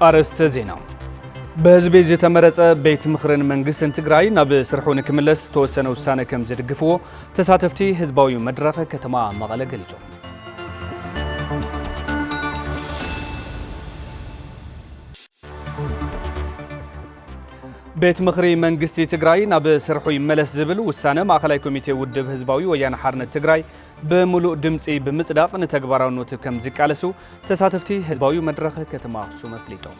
አርዕስተ ዜና በህዝብ የተመረጸ ቤት ምኽርን መንግስትን ትግራይ ናብ ስርሑ ንክምለስ ተወሰነ ውሳነ ከም ዝድግፍዎ ተሳተፍቲ ህዝባዊ መድረኽ ከተማ መቐለ ገሊጾም። ቤት ምኽሪ መንግስቲ ትግራይ ናብ ስርሑ ይመለስ ዝብል ውሳነ ማእከላይ ኮሚቴ ውድብ ህዝባዊ ወያነ ሓርነት ትግራይ በሙሉእ ድምጺ ብምጽዳቅ ንተግባራውነቱ ከም ዝቃለሱ ተሳተፍቲ ህዝባዊ መድረኽ ከተማ አክሱም አፍሊጦም።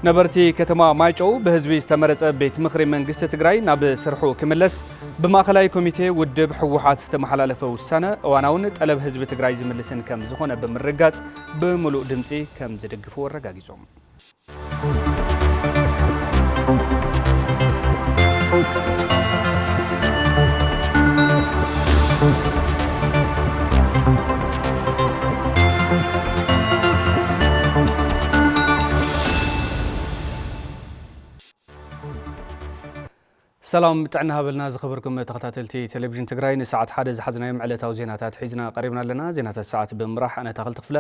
ነበርቲ ከተማ ማይጨው በህዝቢ ዝተመረጸ ቤት ምኽሪ መንግስቲ ትግራይ ናብ ስርሑ ክምለስ በማእከላይ ኮሚቴ ውድብ ሕወሓት ዝተመሓላለፈ ውሳነ እዋናውን ጠለብ ህዝቢ ትግራይ ዝምልስን ከም ዝኾነ ብምርጋጽ በሙሉእ ድምጺ ከም ዝድግፉ አረጋጊጾም። سلام تعنا هبلنا زخبركم تخطاتلتي تلفزيون تግራይ ንሰዓት ሓደ ዝሓዝናዮም ዕለታዊ ዜናታት ሒዝና ቀሪብና ኣለና። ዜናታት ሰዓት ብምራህ ኣነ ታኸል ተኽፍለ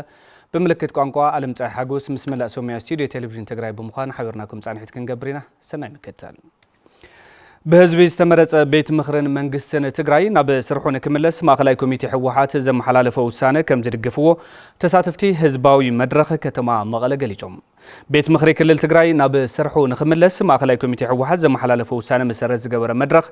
ብምልክት ቋንቋ ዓለም ፀሓይ ሓጎስ ምስ መላእ ሶምያ ስቱዲዮ ቴሌቪዥን ትግራይ ብምዃን ሓቢርናኩም ጻንሒት ክንገብር ኢና። ሰናይ ምክትታል። በህዝቢ ዝተመረጸ ቤት ምኽርን መንግስትን ትግራይ ናብ ስርሑ ንክምለስ ማእከላይ ኮሚቴ ሕወሓት ዘመሓላለፈ ውሳነ ከም ዝድግፍዎ ተሳተፍቲ ህዝባዊ መድረኽ ከተማ መቐለ ገሊጾም። ቤት ምኽሪ ክልል ትግራይ ናብ ስርሑ ንክምለስ ማእከላይ ኮሚቴ ሕወሓት ዘመሓላለፈ ውሳነ መሰረት ዝገበረ መድረኽ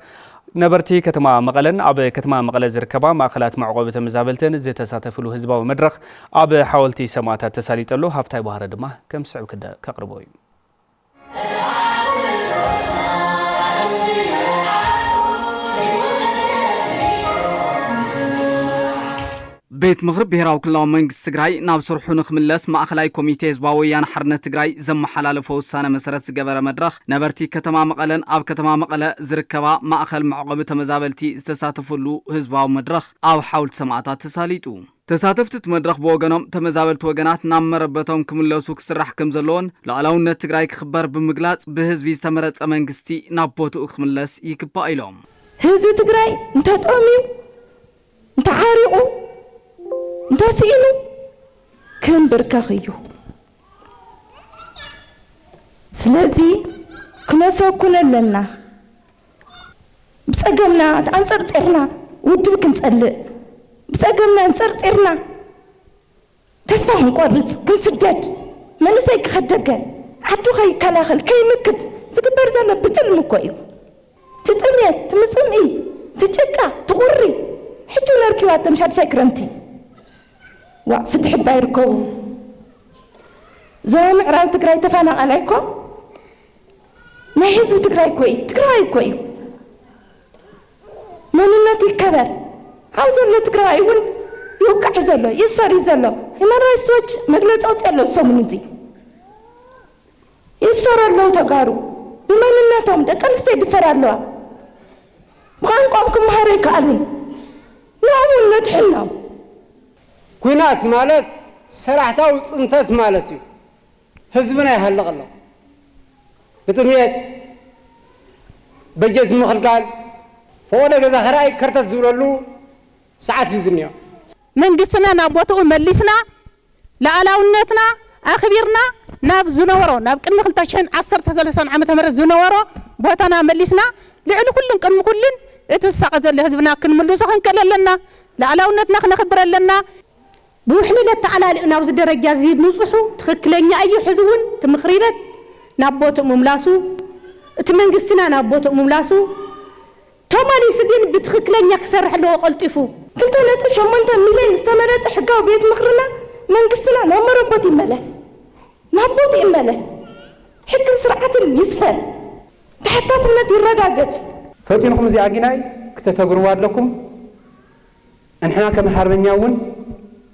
ነበርቲ ከተማ መቐለን ኣብ ከተማ መቐለ ዝርከባ ማእከላት መዕቆቢ ተመዛበልትን ዝተሳተፍሉ ህዝባዊ መድረኽ ኣብ ሓወልቲ ሰማዕታት ተሳሊጠሉ ሃፍታይ ባህረ ድማ ከም ስዕብ ከቅርቦ እዩ። ቤት ምኽሪ ብሄራዊ ክልላዊ መንግስቲ ትግራይ ናብ ስርሑ ንክምለስ ማእከላይ ኮሚቴ ህዝባዊ ወያነ ሓርነት ትግራይ ዘመሓላለፈ ውሳነ መሰረት ዝገበረ መድረኽ ነበርቲ ከተማ መቐለን ኣብ ከተማ መቐለ ዝርከባ ማእከል መዕቆቢ ተመዛበልቲ ዝተሳተፍሉ ህዝባዊ መድረኽ ኣብ ሓወልቲ ሰማዕታት ተሳሊጡ። ተሳተፍቲ መድረኽ ብወገኖም ተመዛበልቲ ወገናት ናብ መረበቶም ክምለሱ ክስራሕ ከም ዘለዎን ሉዓላውነት ትግራይ ክኽበር ብምግላጽ ብህዝቢ ዝተመረጸ መንግስቲ ናብ ቦትኡ ክምለስ ይግባእ ኢሎም። ህዝቢ ትግራይ እንተጠሚዩ እንተዓሪቑ እንተስኢኑ ክንብርከኽ እዩ። ስለዚ ክነሰኩን ኣለና። ብጸገምና አንጸርጤርና ውድብ ክንጸልእ ብጸገምና አንጸርጤርና ተስፋ ክንቆርጽ ክንስደድ መንእሰይ ክኸደገ ዓዱ ከይከላኸል ከይምክት ዝግበር ዘሎ ብትልሚ እኮ እዩ። ትጥምየት ትምጽምኢ ትጭቃ ትቑሪ ሕጁ ነርኪባተን ሻድሻይ ክረምቲ ፍትሕ ባይርከቡ ዞባ ምዕራብ ትግራይ ተፈናቐላይኮ ናይ ህዝቢ ትግራይ እኮ እዩ። መንነት ይከበር ኣብ ዘሎ ትግራይ እውን ይውቃዕ ዘሎ ይሰሪ ዘሎ ሁማን ራይትስ ዎች መግለፂ ኣውፅኡ ኣሎ። ሰሙን እዚ ይሰሩ ኣለዉ ተጋሩ ብመንነቶም ደቂ ኣንስትዮ ይድፈር ኣለዋ። ብቋንቋም ክመሃሩ ይከኣሉን ንኦም ነድሕኖም ኩናት ማለት ሰራሕታዊ ጽንተት ማለት እዩ። ህዝብና ይሃልቕ ኣሎ ብጥምየት በጀት ምኽልካል ፈወደ ገዛ ኸራይ ከርተት ዝብለሉ ሰዓት እዩ ዝኒኦ። መንግስትና ናብ ቦትኡ መሊስና ሉዓላውነትና ኣኽቢርና ናብ ዝነበሮ ናብ ቅድሚ 2013 ዓመተ ምህረት ዝነበሮ ቦታና መሊስና ልዕሊ ኩሉን ቅድሚ ኩሉን እቲ ዝሳቐ ዘሎ ህዝብና ክንምልሶ ክንክእል ኣለና። ሉዓላውነትና ክነኽብር ኣለና። ብውሕልለት ተዓላሊቕና ኣብዚ ደረጃ እዚ ንጽሑ ትኽክለኛ እዩ። ሕዚ እውን እቲ ምኽሪ ቤት ናብ ቦትኡ ምምላሱ እቲ መንግስትና ናብ ቦትኡ ምምላሱ ተማሊሱ ግን ብትኽክለኛ ክሰርሕ ኣለዎ ቀልጢፉ 2.8 ሚልዮን ዝተመረጸ ሕጋዊ ቤት ምኽርና መንግስትና ናብ መረቦት ይመለስ ናብ ቦትኡ ይመለስ። ሕግን ስርዓትን ይስፈን ተሓታትነት ይረጋገጽ። ፈቲንኩም እዚ ኣጊናይ ክተተግርዋ ኣለኩም እንሕና ከም ሓርበኛ እውን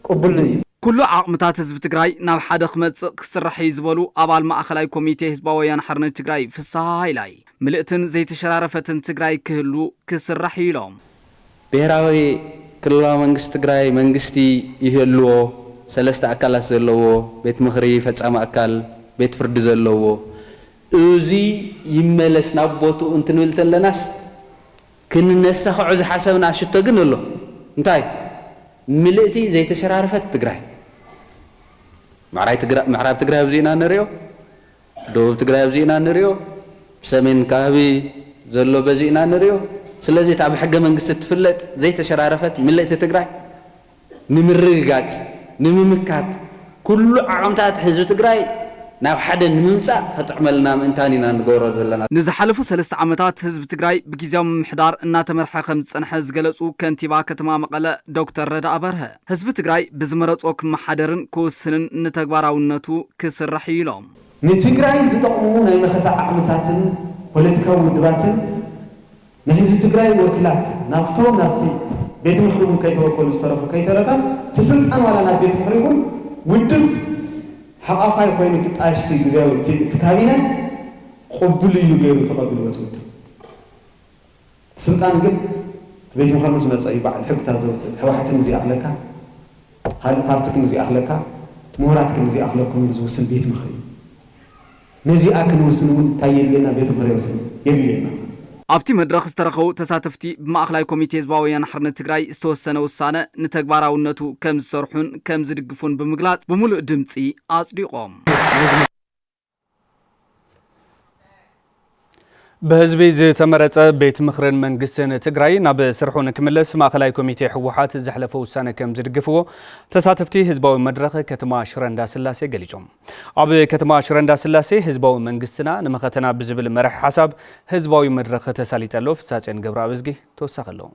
ቅቡል እዩ። ኩሉ ዓቕምታት ህዝቢ ትግራይ ናብ ሓደ ክመጽእ ክስራሕ እዩ ዝበሉ ኣባል ማእከላይ ኮሚቴ ህዝባዊ ወያነ ሓርነት ትግራይ ፍስሓ ሃይላይ ምልእትን ዘይተሸራረፈትን ትግራይ ክህሉ ክስራሕ እዩ ኢሎም። ብሄራዊ ክልላዊ መንግስቲ ትግራይ መንግስቲ ይህልዎ ሰለስተ ኣካላት ዘለዎ ቤት ምኽሪ ፈጻሚ ኣካል ቤት ፍርዲ ዘለዎ እዚ ይመለስ ናብ ቦትኡ እንትንብል ተለናስ ክንነሳኽዑ ዝሓሰብና ሽቶ ግን ኣሎ እንታይ ملئتي زي تشرارفت تجراي معراب تجراي بزينا نريو دوب تجراي بزينا نريو سمين كابي زلو بزينا نريو سلازي تاب حاجة من قصة تفلت زي تشرارفت ملئتي تجراي نمرقات نممكات كل عمتات حزب تجراي ناو حدا نممصا خطعملنا انتانينا نغورو زلنا نزحلفو 3 عامات حزب تግራይ بጊዜያዊ ምሕዳር እናተመርሐ ከም ዝጸንሐ ዝገለጹ ከንቲባ ከተማ መቐለ ዶክተር ረዳ አበርሀ ህዝብ ትግራይ ብዝመረጾ ክመሓደርን ክውስንን ንተግባራውነቱ ክስራሕ ኢሎም ንትግራይ ዝጠቕሙ ናይ መኸታ ዓመታትን ፖለቲካዊ ውድባትን ንህዝብ ትግራይ ወክላት ናፍቲ ቤት ምኽሪ ከይተወከሉ ዝተረፉ ከይተረፈ ትስልጣን ዋላ ናብ ቤት ምኽሪ ይኹን ውድብ حقافاي خوين كتاشتي جزاوي تكابينا قبلي يجيرو تقبل وتود سلطان قل بيت مخلص مصاي بعد حق تازوت حواحت نزي اخلكا هل فارتك نزي اخلكا مهراتك نزي اخلكم يزوسن بيت مخري نزي اكن وسنون تايلنا بيت مخري وسن يدلينا ኣብቲ መድረኽ ዝተረኸቡ ተሳተፍቲ ብማእኸላይ ኮሚቴ ህዝባዊ ወያነ ሓርነት ትግራይ ዝተወሰነ ውሳነ ንተግባራውነቱ ከም ዝሰርሑን ከም ዝድግፉን ብምግላጽ ብሙሉእ ድምጺ ኣጽዲቖም بهزب زتمرت بيت مخرن منجستن تجري ناب سرحون كملس ماخلاي كوميتي حوحات زحلفو سنة كم زدقفو تساتفتي هزباوي مدرخ كتما شرندا سلاسي قليجوم عب كتما شرندا سلاسي هزباوي منجستنا نمختنا بزبل مرح حساب هزباوي مدرخ تسالي تلوف ساتين قبرا بزقي توسخلو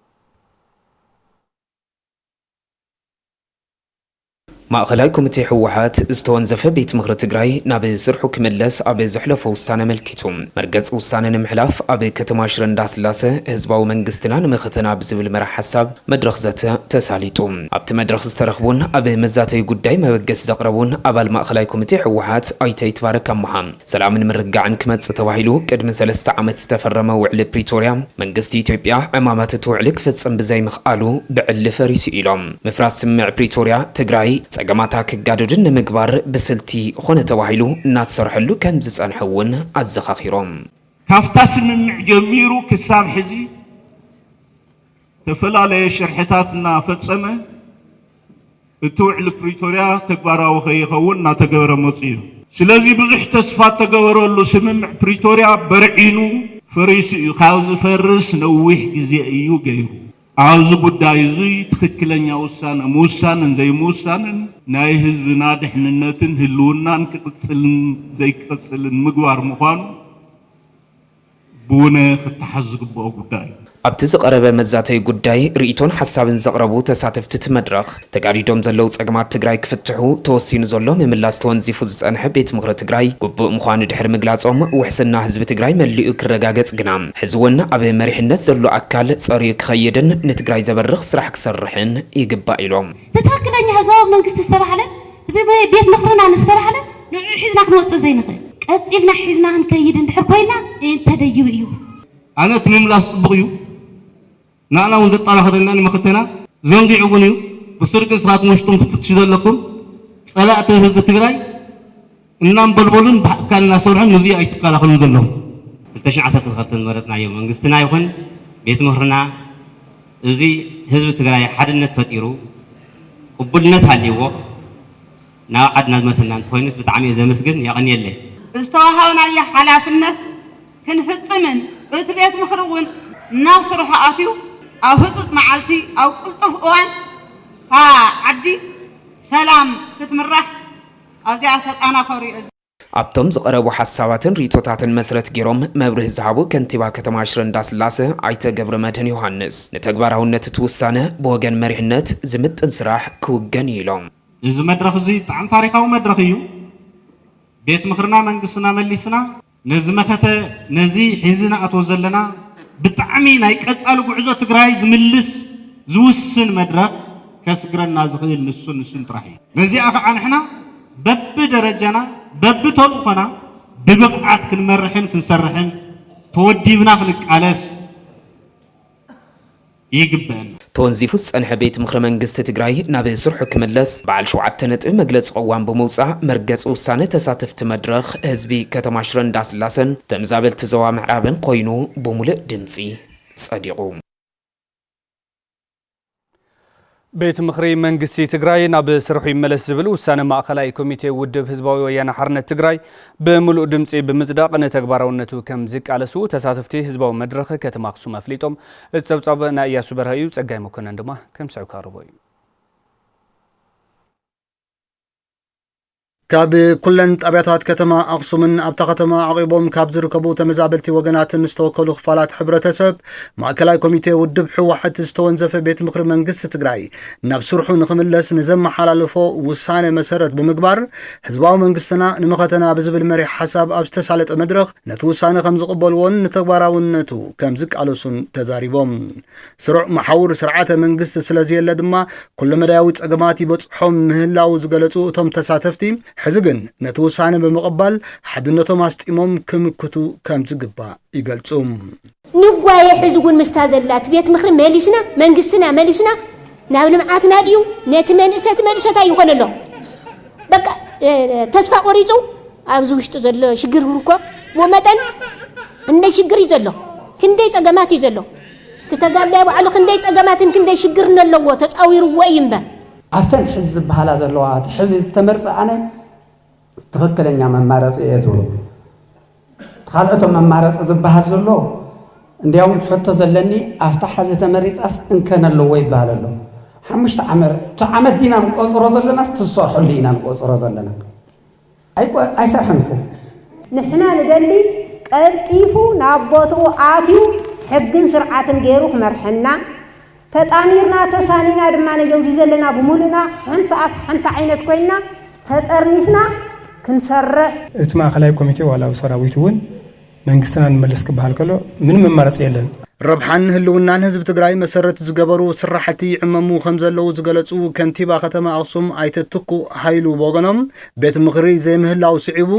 ماخلاي كوميتي حوحات استونزف بيت مخر تجراي ناب سرحو كملس اب زحلفو وسانه ملكيتوم مرقص وسانه نمحلاف اب كتما شرندا سلاسه هزباو منجستنا نمختنا بزبل مرح حساب مدرخ زته تساليتوم ابت مدرخ استرخبون اب مزاتي غداي مبقس زقربون ابال ماخلاي كوميتي حوحات ايتي تبارك محام سلام مرقعن كمص تواهيلو قدم 3 عامت استفرمه وعل بريتوريا منجستي اثيوبيا امامات توعلك فصم بزي مخالو بعل فريس إيلوم مفراس سمع بريتوريا تجراي جماعتك قادرين مقبار بسلتي خونة تواهيلو ناتسرحلو كم زسان حون الزخاخيروم كافتاس من جميرو كسام حزي تفلالي شرحتاتنا فتصمه التوع البريتوريا تكبارا وخيخون ناتقبر مطير سلازي بزح تسفات تقبرو اللو سمم بريتوريا برعينو فريس خاوز فرس نويح جزي ايو غيرو عاوز ጉዳይ زي ትክክለኛ ውሳኔ ሙሳንን ዘይ ሙሳንን ናይ ህዝብና ድሕንነትን ህልውናን ክቅጽልን ዘይክቅጽልን ምግባር ምዃኑ ብونه ክትሓዝግበኦ ጉዳይ ኣብቲ ዝቐረበ መዛተይ ጉዳይ ርእቶን ሓሳብን ዘቕረቡ ተሳተፍቲ መድረኽ ተጋዲዶም ዘለው ጸገማት ትግራይ ክፍትሑ ተወሲኑ ዘሎ ምምላስ ተወንዚፉ ዝጸንሐ ቤት ምኽሪ ትግራይ ግቡእ ምዃኑ ድሕሪ ምግላጾም ውሕስና ህዝቢ ትግራይ መሊኡ ክረጋገጽ ግና ሕዝውን ኣብ መሪሕነት ዘሎ ኣካል ጸሪዩ ክኸይድን ንትግራይ ዘበርኽ ስራሕ ክሰርሕን ይግባእ ኢሎም ተታክለኛ ህዝባዊ መንግስቲ ዝተባህለ ቤት ምኽርና ንዝተባህለ ንዑ ሒዝና ክንወፅእ ዘይንኽእል ቀፂልና ሒዝና ክንከይድ እንድሕር ኮይና እንተደይቡ እዩ ኣነ ትምምላስ ጽቡቕ እዩ نانا وزت على خدنا نمختنا زنجي عبونيو بسرق سرات مشتم فتشي ذلكم صلاة هذا تجراي النام بلبلون كان ناسورهم نزي أي تقال خلون ذلهم التشعة ستخطن مرتنا يوم انجستنا يكون بيت مهرنا زي هذا تجراي حدنا تفتيرو قبلنا تهليوه ناو عدنا مثلا كوينس بتعمي زي مسجن يغني اللي استوهاونا يا حلافنا كنفصمن بيت مخرون ناصر حقاتيو أو هزت معالتي أو قلطف أوان ها عدي سلام كتمرح أو زيادة أنا خوري ኣብቶም ዝቐረቡ ሓሳባትን ሪቶታትን መሰረት ገይሮም መብርህ ዝሃቡ ከንቲባ ከተማ ሽረንዳ ስላሴ ኣይተ ገብረ መድህን ዮሐንስ ንተግባራውነት ትውሳነ ብወገን መሪሕነት ዝምጥን ስራሕ ክውገን ኢሎም እዚ መድረኽ እዚ ብጣዕሚ ታሪኻዊ መድረኽ እዩ ቤት ምኽርና መንግስትና መሊስና ነዚ መኸተ ነዚ ሒዝና ኣቶ ዘለና ብጣዕሚ ናይ ቀጻሊ ጉዕዞ ትግራይ ዝምልስ ዝውስን መድረኽ ከስግረና ዝኽእል ንሱን ጥራሕ እዩ ነዚኣ ከዓ ንሕና በብ ደረጃና በብ ተልእኾና ብብቕዓት ክንመርሕን ክንሰርሕን ተወዲብና ክንቃለስ ይግበአና ተወንዚፉ ዝጸንሐ ቤት ምኽሪ መንግስቲ ትግራይ ናብ ስርሑ ክምለስ በዓል 7 ነጥቢ መግለፂ ቅዋም ብምውፃእ መርገፂ ውሳነ ተሳተፍቲ መድረኽ ህዝቢ ከተማ ሽረ እንዳስላሰን ተመዛበልቲ ዞባ ምዕራብን ኮይኑ ብሙሉእ ድምፂ ጸዲቑ ቤት ምኽሪ መንግስቲ ትግራይ ናብ ስርሑ ይመለስ ዝብል ውሳነ ማእከላይ ኮሚቴ ውድብ ህዝባዊ ወያነ ሓርነት ትግራይ ብምሉእ ድምፂ ብምጽዳቅ ነተግባራውነቱ ከም ዝቃለሱ ተሳተፍቲ ህዝባዊ መድረኽ ከተማ ኣክሱም ኣፍሊጦም እጸብጻብ ናይ ኢያሱ በርሀ እዩ ጸጋይ መኮነን ድማ ከም ሰዑ ካርቦ እዩ ካብ ኩለን ጣብያታት ከተማ ኣክሱምን ኣብታ ከተማ ዓቂቦም ካብ ዝርከቡ ተመዛበልቲ ወገናትን ዝተወከሉ ክፋላት ሕብረተሰብ ማእከላይ ኮሚቴ ውድብ ሕወሓት ዝተወንዘፈ ቤት ምኽሪ መንግስቲ ትግራይ ናብ ስርሑ ንኽምለስ ንዘመሓላልፎ ውሳነ መሰረት ብምግባር ህዝባዊ መንግስትና ንመኸተና ብዝብል መሪሕ ሓሳብ ኣብ ዝተሳለጠ መድረኽ ነቲ ውሳነ ከም ዝቕበልዎን ንተግባራውነቱ ከም ዝቃለሱን ተዛሪቦም ስሩዕ መሓውር ስርዓተ መንግስቲ ስለዝየለ ድማ ኩሉ መዳያዊ ፀገማት ይበፅሖም ምህላው ዝገለጹ እቶም ተሳተፍቲ ሕዝግን ነቲ ውሳነ ብምቕባል ሓድነቶም ኣስጢሞም ክምክቱ ከም ዝግባእ ይገልጹ ንጓየ ሕዝጉን ምስታ ዘላት ቤት ምኽሪ መሊስና መንግስትና መሊስና ናብ ልምዓትና ድዩ ነቲ መንእሰት ኣይኮነሎ በቃ ተስፋ ቆሪጹ ኣብዚ ውሽጢ ዘሎ ሽግር እኮ ወመጠን እንደ ሽግር ይዘሎ ክንደይ ፀገማት ይዘሎ ተተጋባይ ባዕሉ ክንደይ ፀገማትን ክንደይ ሽግር ነለዎ ተፃዊርዎ ይምበር ኣፍተን ሕዝ ዝበሃላ ዘለዋ ሕዝ ተመርፀ ኣነ ትክክለኛ መማረፂ እየ ዝብሎ ካልኦቶም መማረፂ ዝበሃል ዘሎ እንዲያውም ሕቶ ዘለኒ ኣፍታ ሓዚ ተመሪፃስ እንከን ኣለዎ ይበሃል ኣሎ 5 ዓመት ዲና ንቆፅሮ ዘለና ትሰርሐሉ ኢና ንቆፅሮ ዘለና ኣይሰርሐንኩም ንሕና ንደሊ ቀልጢፉ ናብ ቦትኡ ኣትዩ ሕግን ስርዓትን ገይሩ ክመርሐና ተጣሚርና ተሳኒና ድማ ነጀውዚ ዘለና ብሙሉና ሓንቲ ኣፍ ሓንቲ ዓይነት ኮይና ተጠርኒፍና ክንሰርሕ እቲ ማእከላይ ኮሚቴ ዋላው ሰራዊት እውን መንግስትና ንመለስ ክበሃል ከሎ ምን መማረጽ የለን ረብሓን ህልውናን ህዝብ ትግራይ መሰረት ዝገበሩ ስራሕቲ ይዕመሙ ከም ዘለው ዝገለጹ ከንቲባ ከተማ ኣክሱም ኣይተትኩ ሃይሉ ወገኖም ቤት ምኽሪ ዘይምህላው ስዒቡ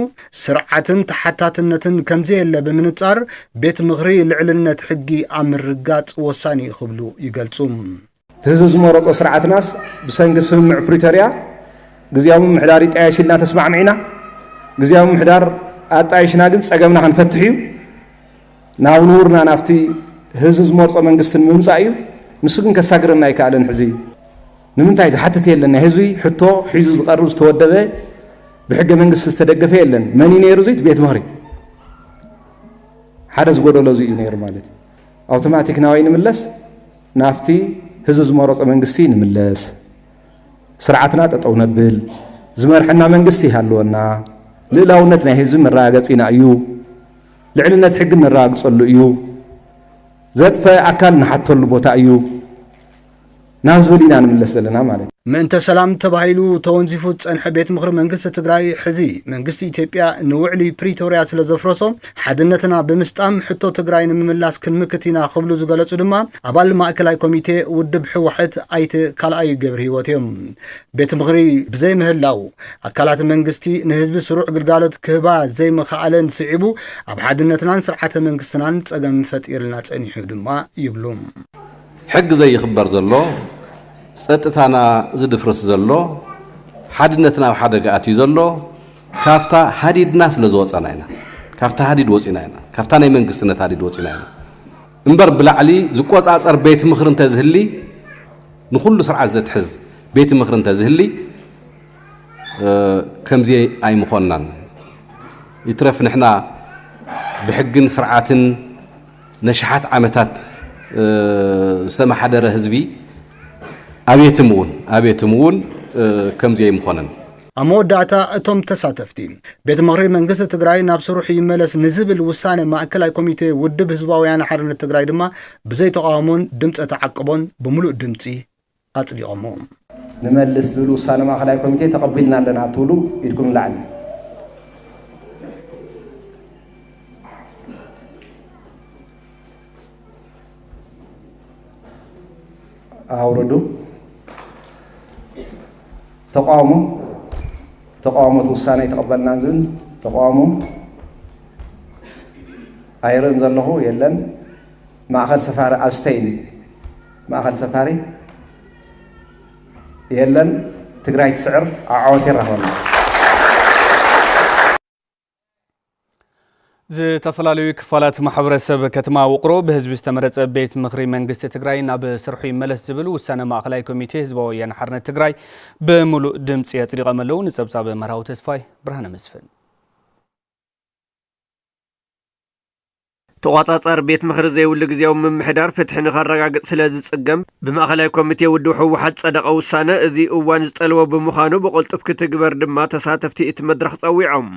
ስርዓትን ተሓታትነትን ከምዘየለ ብምንጻር ቤት ምኽሪ ልዕልነት ሕጊ ኣብ ምርጋጽ ወሳኒ ይኽብሉ ይገልጹ ህዝብ ዝመረጾ ስርዓትናስ ብሰንኪ ስምምዕ ፕሪቶሪያ ግዚያዊ ምሕዳር ይጣየሽልና ተስማዕሚዕና ግዚያዊ ምሕዳር ኣጣይሽና ግን ፀገምና ክንፈትሕ እዩ ናብ ንውርና ናፍቲ ህዝብ ዝመርጾ መንግስትን ምምጻእ እዩ ንሱ ግን ከሳግረና ኣይከኣለን ሕዚ ንምንታይ ዝሓትት የለና ህዝቢ ሕቶ ሒዙ ዝቐርብ ዝተወደበ ብሕገ መንግስቲ ዝተደገፈ የለን መን ነይሩ እዚ ቤት ምኽሪ ሓደ ዝጎደሎ እዚ እዩ ነይሩ ማለት ኣውቶማቲክ ናወይ ንምለስ ናፍቲ ህዝብ ዝመረጾ መንግስቲ ንምለስ ስርዓትና ጠጠው ነብል ዝመርሐና መንግስቲ ይሃልወና ልዕላውነት ናይ ህዝቢ መረጋገፂና እዩ ልዕልነት ሕጊ ነረጋግጸሉ እዩ ዘጥፈ ኣካል ንሓተሉ ቦታ እዩ ናብ ዝብሊና ንምለስ ዘለና ማለት ምእንተ ሰላም ተባሂሉ ተወንዚፉ ፀንሐ ቤት ምኽሪ መንግስቲ ትግራይ ሕዚ መንግስቲ ኢትዮጵያ ንውዕሊ ፕሪቶሪያ ስለ ዘፍረሶ ሓድነትና ብምስጣም ሕቶ ትግራይ ንምምላስ ክንምክት ኢና ክብሉ ዝገለጹ ድማ ኣባል ማእከላይ ኮሚቴ ውድብ ሕወሓት ኣይተ ካልኣይ ገብረ ሂወት እዮም ቤት ምኽሪ ብዘይ ምህላው ኣካላት መንግስቲ ንህዝቢ ስሩዕ ግልጋሎት ክህባ ዘይምኽኣለን ስዒቡ ኣብ ሓድነትናን ስርዓተ መንግስትናን ፀገም ፈጢርልና ፀኒሑ ድማ ይብሉ ሕጊ ዘይኽበር ዘሎ ጸጥታና ዝድፍርስ ዘሎ ሓድነትና ኣብ ሓደጋ ኣትዩ ዘሎ ካፍታ ሓዲድና ስለ ዝወፀና ኢና ካፍታ ሓዲድ ወፂና ኢና ካፍታ ናይ መንግስትነት ሓዲድ ወፂና ኢና እምበር ብላዕሊ ዝቆፃፀር ቤት ምኽሪ እንተዝህሊ ንኩሉ ስርዓት ዘትሕዝ ቤት ምኽሪ እንተዝህሊ ከምዚ ኣይምኾንናን ይትረፍ ንሕና ብሕግን ስርዓትን ነሽሓት ዓመታት ዝተመሓደረ ህዝቢ ኣብየትም እውን ከምዚ ኣይምኾነን ኣብ መወዳእታ እቶም ተሳተፍቲ ቤት ምኽሪ መንግስቲ ትግራይ ናብ ስሩሑ ይመለስ ንዝብል ውሳነ ማእከላይ ኮሚቴ ውድብ ህዝባዊ ወያነ ሓርነት ትግራይ ድማ ብዘይ ተቃውሞን ድምፀ ተዓቅቦን ብምሉእ ድምፂ ኣጽዲቖሞ ንመልስ ዝብል ውሳነ ማእከላይ ኮሚቴ ተቐቢልና ኣለና ትብሉ ኢድኩም ላዕሊ ኣውረዱ ተቃውሞት ውሳነ ይተቐበልና ዝብል ተቃውሞ ኣይርአን ዘለኹ የለን ማእኸል ሰፋሪ ኣብስተይን ማእኸል ሰፋሪ የለን ትግራይ ትስዕር ዓወት ይረኸበና ዝተፈላለዩ ክፋላት ማሕበረሰብ ከተማ ውቅሮ በህዝብ ዝተመረጸ ቤት ምኽሪ መንግስቲ ትግራይ ናብ ስርሑ ይመለስ ዝብል ውሳነ ማእከላይ ኮሚቴ ህዝባዊ ወያነ ሓርነት ትግራይ ብሙሉእ ድምጽ የጽድቀመለው ንጸብጻብ መራው ተስፋይ ብርሃነ መስፍን ተቋጣጣር ቤት ምኽሪ ዘይውል ግዚያው ምምሕዳር ፍትሕ ንኸረጋግጽ ስለ ዝጽገም ብማእከላይ ኮሚቴ ውድብ ሕወሓት ጸደቀ ውሳነ እዚ እዋን ዝጠልቦ ብምዃኑ ብቁልጥፍ ክትግበር ድማ ተሳተፍቲ እቲ መድረኽ ጸዊዖም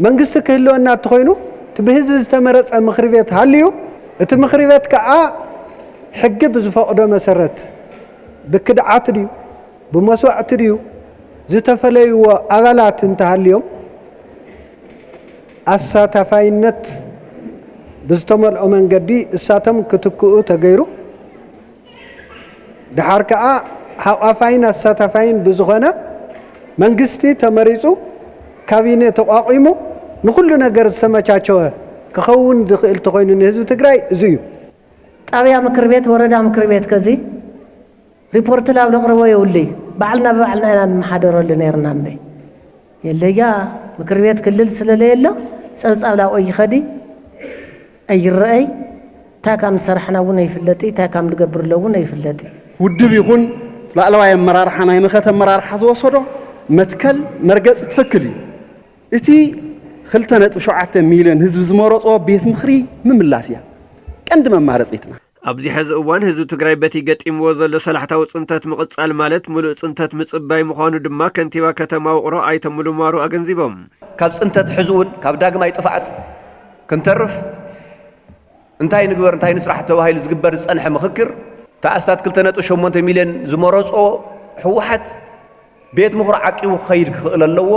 መንግስቲ ክህልወና እትኾይኑ بهزب استمرت مخربات هاليو اتمخربات كأ حجب زفقده مسرت بكد عتريو بمسوع عتريو زتفليو أغلات انتهى اليوم الساتفاينت بزتمر أمن قدي الساتم كتكو تغيرو دحار كأ حقافين الساتفاين بزغنا منقستي تمريزو كابينة تقاقيمو نخلو نجار سماچاچو كخون زخيل تخوين نهزو تግራይ እዙዩ ጣብያ ምክር ቤት ወረዳ ምክር ቤት ከዚ ሪፖርት ላብ ለቅርቦ ይውልይ ባዕልና በባዕልና ኢና ንሓደረሉ ነርና እምበ የለያ ምክር ቤት ክልል ስለለየለ ጸብጻብ ላቆይ ኸዲ አይረአይ ታካም ሰራሕና ወነ ይፍለጢ ታካም ልገብር ለውን ይፍለጢ ውድብ ይኹን ላዕለዋይ አመራርሓ ናይ መኸተ አመራርሓ ዝወሰዶ መትከል መርገጽ ትፈክል እቲ 2.7 ሚሊዮን ህዝብ ዝመረጾ ቤት ምኽሪ ምምላስያ ቀንድ መማረጽይትና ኣብዚ ሕዚ እዋን ህዝብ ትግራይ በቲ ገጢምዎ ዘሎ ሰላሕታዊ ጽንተት ምቕጻል ማለት ሙሉእ ጽንተት ምጽባይ ምዃኑ ድማ ከንቲባ ከተማ ውቅሮ ኣይተ ሙሉማሩ ኣገንዚቦም ካብ ጽንተት ሕዝውን ካብ ዳግማይ ጥፋዓት ክንተርፍ እንታይ ንግበር እንታይ ንስራሕ ተባሂሉ ዝግበር ዝጸንሐ ምኽክር ተኣስታት 2.8 ሚሊዮን ዝመረጾ ሕወሓት ቤት ምኽሪ ዓቂቡ ኸይድ ክኽእል ኣለዎ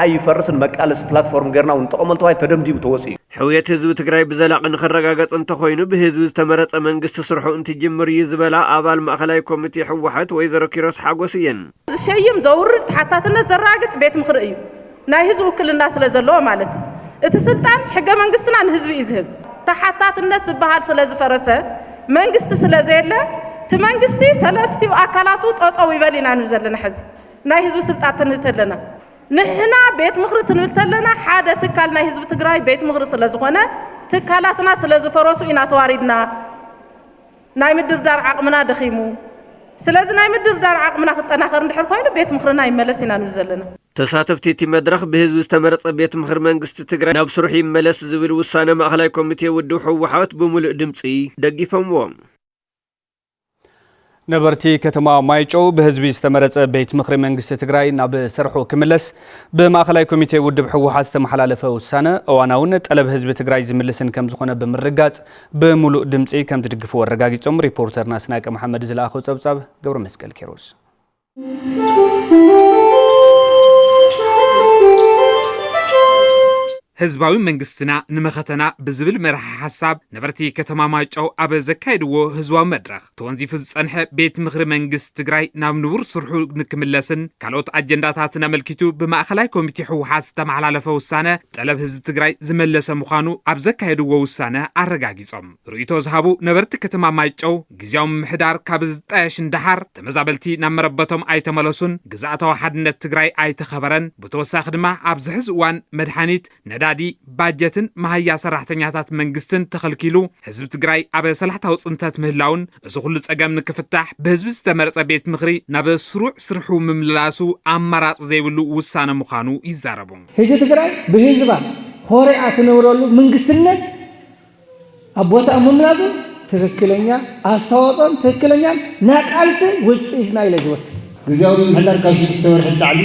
ኣይፈርስን መቃለስ ፕላትፎርም ገርና ونطقملتو هاي ተደምዲሙ ተወጽዩ ሕውየት ህዝብ ትግራይ ብዘላቂ ንኸረጋገጽ እንተኾይኑ ብህዝቢ ዝተመረጸ መንግስቲ ስርሑ እንትጅምር ይዝበላ ኣባል ማእከላይ ኮሚቴ ሕወሓት ወይዘሮ ኪሮስ ሓጎስ እየን ዝሸይም ዘውርድ ተሓታትነት ዘራግጽ ቤት ምኽሪ እዩ ናይ ህዝብ ውክልና ስለ ዘለዎ ማለት እቲ ስልጣን ሕገ መንግስትና ንህዝቢ ይዝህብ ተሓታትነት ዝበሃል ስለ ዝፈረሰ መንግስቲ ስለ ዘየለ እቲ መንግስቲ ሰለስቲው ኣካላቱ ጠጠው ይበሊና ንዘለና ሕዚ ናይ ህዝብ ስልጣን ትንተለና ንሕና ቤት ምኽሪ ትንብልተለና ሓደ ትካል ናይ ህዝብ ትግራይ ቤት ምኽሪ ስለ ዝኾነ ትካላትና ስለ ዝፈረሱ ኢና ተዋሪድና ናይ ምድርዳር ዓቕምና ደኺሙ ስለዚ ናይ ምድርዳር ዓቕምና ክጠናኸር እንድሕር ኮይኑ ቤት ምኽሪና ይመለስ ኢና ንብዘለና ተሳተፍቲ እቲ መድረኽ ብህዝቢ ዝተመረጸ ቤት ምኽሪ መንግስቲ ትግራይ ናብ ስርሑ ይመለስ ዝብል ውሳነ ማእከላይ ኮሚቴ ውድብ ሕወሓት ብሙሉእ ድምፂ ደጊፈምዎም ነበርቲ ከተማ ማይጨው በህዝቢ ዝተመረጸ ቤት ምኽሪ መንግስቲ ትግራይ ናብ ስርሑ ክምለስ በማእከላይ ኮሚቴ ውድብ ሕወሓት ዝተመሓላለፈ ውሳነ እዋናውን ጠለብ ህዝቢ ትግራይ ዝምልስን ከም ዝኾነ ብምርጋጽ ብሙሉእ ድምጺ ከም ዝድግፍዎ አረጋጊጾም ሪፖርተርና ስናቀ መሐመድ ዝለኣኸው ጸብጻብ ገብረ መስቀል ኪሮስ ህዝባዊ መንግስትና ንመኸተና ብዝብል መርሕ ሐሳብ ነበርቲ ከተማ ማይጨው ኣብ ዘካይድዎ ህዝባዊ መድረኽ ተወንዚፉ ዝጸንሐ ቤት ምኽሪ መንግስቲ ትግራይ ናብ ንቡር ስርሑ ንክምለስን ካልኦት ኣጀንዳታት ኣመልኪቱ ብማእከላይ ኮሚቴ ሕወሓት ዝተመሓላለፈ ውሳነ ጠለብ ህዝቢ ትግራይ ዝመለሰ ምዃኑ ኣብ ዘካይድዎ ውሳነ ኣረጋጊጾም ርእይቶ ዝሃቡ ነበርቲ ከተማ ማይጨው ግዝያዊ ምምሕዳር ካብ ዝጣየሽ እንዳሓር ተመዛበልቲ ናብ መረበቶም ኣይተመለሱን ግዛእታዊ ሓድነት ትግራይ ኣይተኸበረን ብተወሳኺ ድማ ኣብ ዝሕዚ እዋን መድሓኒት ነዳዲ ባጀትን ማህያ ሰራሕተኛታት መንግስትን ተኸልኪሉ ህዝቢ ትግራይ ኣብ ሰላሕታዊ ጽንተት ምህላውን እዚ ኩሉ ጸገም ንክፍታሕ ብህዝቢ ዝተመረጸ ቤት ምኽሪ ናብ ስሩዕ ስርሑ ምምላሱ ኣማራጽ ዘይብሉ ውሳነ ምዃኑ ይዛረቡ ህዝቢ ትግራይ ብህዝባ ሆሪኣ ትነብረሉ መንግስትነት ኣቦታ ምምላሱ ትክክለኛ ኣስተዋጽኦን ትክክለኛ ናቃልሲ ውጽኢት ናይ ለጅወስ ግዝያዊ ምሕዳር ካብ 6 ወርሒ ላዕሊ